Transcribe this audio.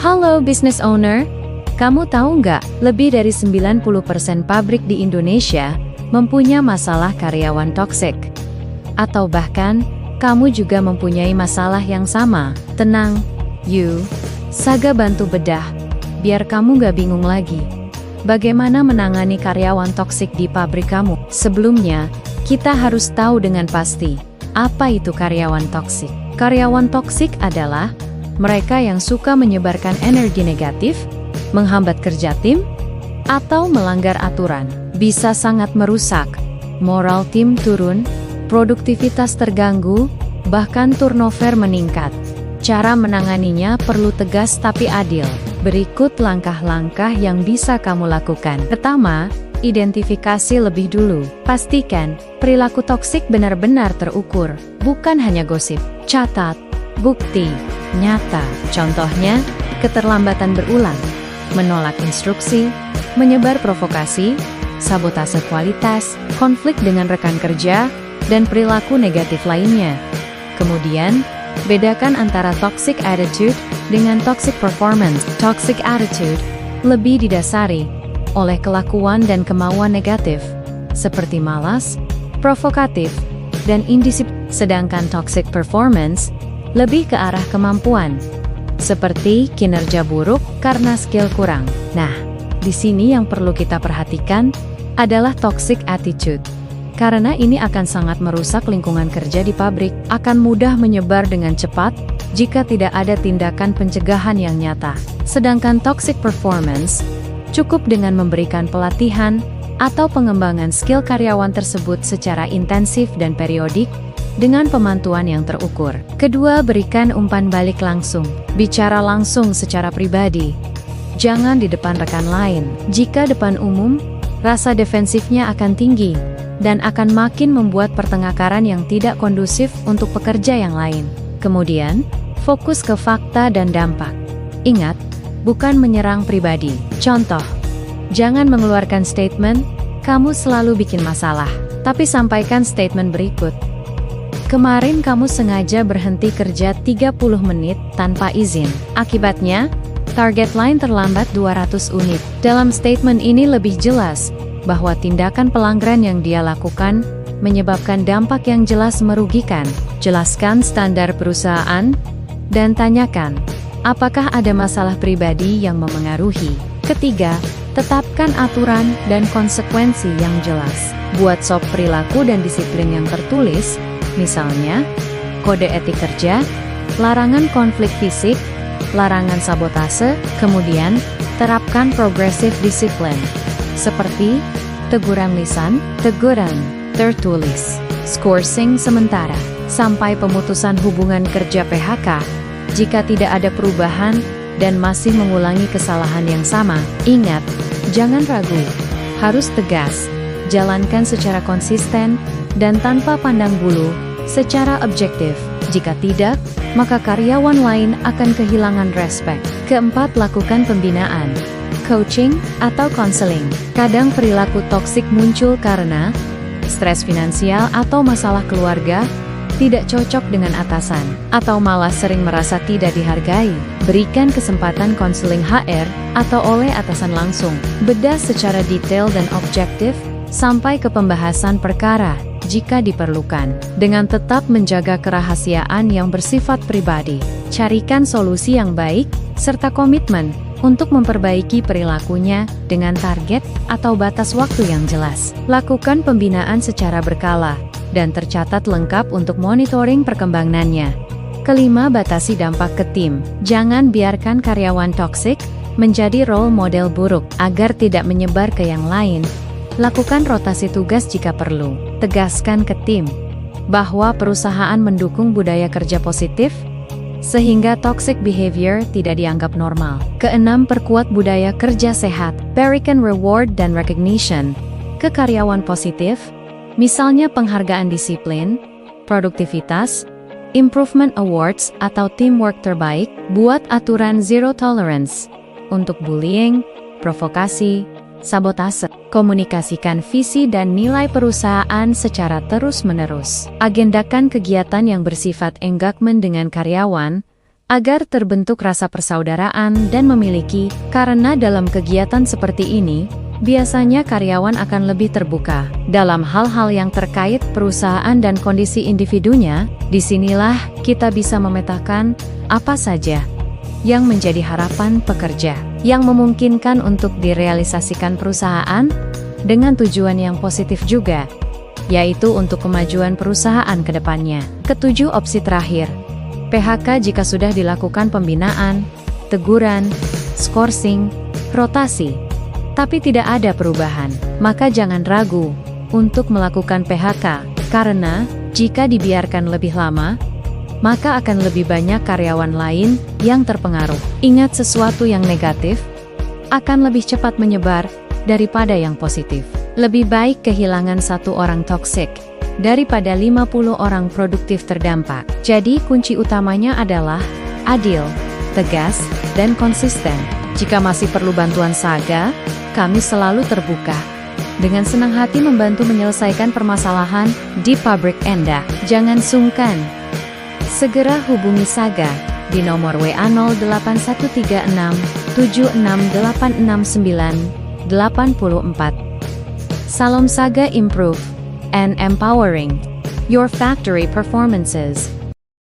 Halo business owner, kamu tahu nggak, lebih dari 90% pabrik di Indonesia mempunyai masalah karyawan toksik. Atau bahkan, kamu juga mempunyai masalah yang sama. Tenang, Saga bantu bedah, biar kamu nggak bingung lagi. Bagaimana menangani karyawan toksik di pabrik kamu? Sebelumnya, kita harus tahu dengan pasti, apa itu karyawan toksik. Karyawan toksik adalah mereka yang suka menyebarkan energi negatif, menghambat kerja tim, atau melanggar aturan. Bisa sangat merusak. Moral tim turun, produktivitas terganggu, bahkan turnover meningkat. Cara menanganinya perlu tegas tapi adil. Berikut langkah-langkah yang bisa kamu lakukan. Pertama, identifikasi lebih dulu. Pastikan perilaku toksik benar-benar terukur, bukan hanya gosip. Catat bukti nyata. Contohnya, keterlambatan berulang, menolak instruksi, menyebar provokasi, sabotase kualitas, konflik dengan rekan kerja, dan perilaku negatif lainnya. Kemudian, bedakan antara toxic attitude dengan toxic performance. Toxic attitude lebih didasari oleh kelakuan dan kemauan negatif, seperti malas, provokatif, dan indisiplin. Sedangkan toxic performance lebih ke arah kemampuan, seperti kinerja buruk karena skill kurang. Nah, di sini yang perlu kita perhatikan adalah toxic attitude. Karena ini akan sangat merusak lingkungan kerja di pabrik, akan mudah menyebar dengan cepat jika tidak ada tindakan pencegahan yang nyata. Sedangkan toxic performance cukup dengan memberikan pelatihan atau pengembangan skill karyawan tersebut secara intensif dan periodik dengan pemantauan yang terukur. Kedua, berikan umpan balik langsung. Bicara langsung secara pribadi. Jangan di depan rekan lain. Jika depan umum, rasa defensifnya akan tinggi dan akan makin membuat pertengkaran yang tidak kondusif untuk pekerja yang lain. Kemudian, fokus ke fakta dan dampak. Ingat, bukan menyerang pribadi. Contoh, jangan mengeluarkan statement, "Kamu selalu bikin masalah," tapi sampaikan statement berikut. "Kemarin kamu sengaja berhenti kerja 30 menit tanpa izin. Akibatnya, target line terlambat 200 unit." Dalam statement ini lebih jelas bahwa tindakan pelanggaran yang dia lakukan menyebabkan dampak yang jelas merugikan. Jelaskan standar perusahaan dan tanyakan, apakah ada masalah pribadi yang memengaruhi. Ketiga, tetapkan aturan dan konsekuensi yang jelas. Buat SOP perilaku dan disiplin yang tertulis, misalnya, kode etik kerja, larangan konflik fisik, larangan sabotase, kemudian, terapkan progressive discipline, seperti teguran lisan, teguran tertulis, skorsing sementara, sampai pemutusan hubungan kerja PHK, jika tidak ada perubahan dan masih mengulangi kesalahan yang sama. Ingat, jangan ragu, harus tegas, jalankan secara konsisten, dan tanpa pandang bulu, secara objektif. Jika tidak, maka karyawan lain akan kehilangan respek. Keempat, lakukan pembinaan, coaching, atau counseling. Kadang perilaku toksik muncul karena stres finansial atau masalah keluarga, tidak cocok dengan atasan, atau malah sering merasa tidak dihargai. Berikan kesempatan konseling HR atau oleh atasan langsung. Bedah secara detail dan objektif, sampai ke pembahasan perkara, jika diperlukan. Dengan tetap menjaga kerahasiaan yang bersifat pribadi. Carikan solusi yang baik, serta komitmen untuk memperbaiki perilakunya dengan target atau batas waktu yang jelas. Lakukan pembinaan secara berkala dan tercatat lengkap untuk monitoring perkembangannya. Kelima, batasi dampak ke tim. Jangan biarkan karyawan toksik menjadi role model buruk. Agar tidak menyebar ke yang lain, lakukan rotasi tugas jika perlu. Tegaskan ke tim bahwa perusahaan mendukung budaya kerja positif, sehingga toxic behavior tidak dianggap normal. Keenam, perkuat budaya kerja sehat. Berikan reward dan recognition ke karyawan positif, misalnya penghargaan disiplin, produktivitas, improvement awards, atau teamwork terbaik. Buat aturan zero tolerance untuk bullying, provokasi, sabotase. Komunikasikan visi dan nilai perusahaan secara terus-menerus. Agendakan kegiatan yang bersifat engagement dengan karyawan, agar terbentuk rasa persaudaraan dan memiliki, karena dalam kegiatan seperti ini, biasanya karyawan akan lebih terbuka dalam hal-hal yang terkait perusahaan dan kondisi individunya. Disinilah kita bisa memetakan apa saja yang menjadi harapan pekerja, yang memungkinkan untuk direalisasikan perusahaan dengan tujuan yang positif juga, yaitu untuk kemajuan perusahaan ke depannya. Ketujuh, opsi terakhir, PHK jika sudah dilakukan pembinaan, teguran, skorsing, rotasi, tapi tidak ada perubahan, maka jangan ragu untuk melakukan PHK, karena jika dibiarkan lebih lama, maka akan lebih banyak karyawan lain yang terpengaruh. Ingat, sesuatu yang negatif akan lebih cepat menyebar daripada yang positif. Lebih baik kehilangan satu orang toksik daripada 50 orang produktif terdampak. Jadi kunci utamanya adalah adil, tegas, dan konsisten. Jika masih perlu bantuan Saga, kami selalu terbuka. Dengan senang hati membantu menyelesaikan permasalahan di pabrik Anda. Jangan sungkan. Segera hubungi Saga di nomor WA 08136 7686984. Salam Saga, improve and empowering your factory performances.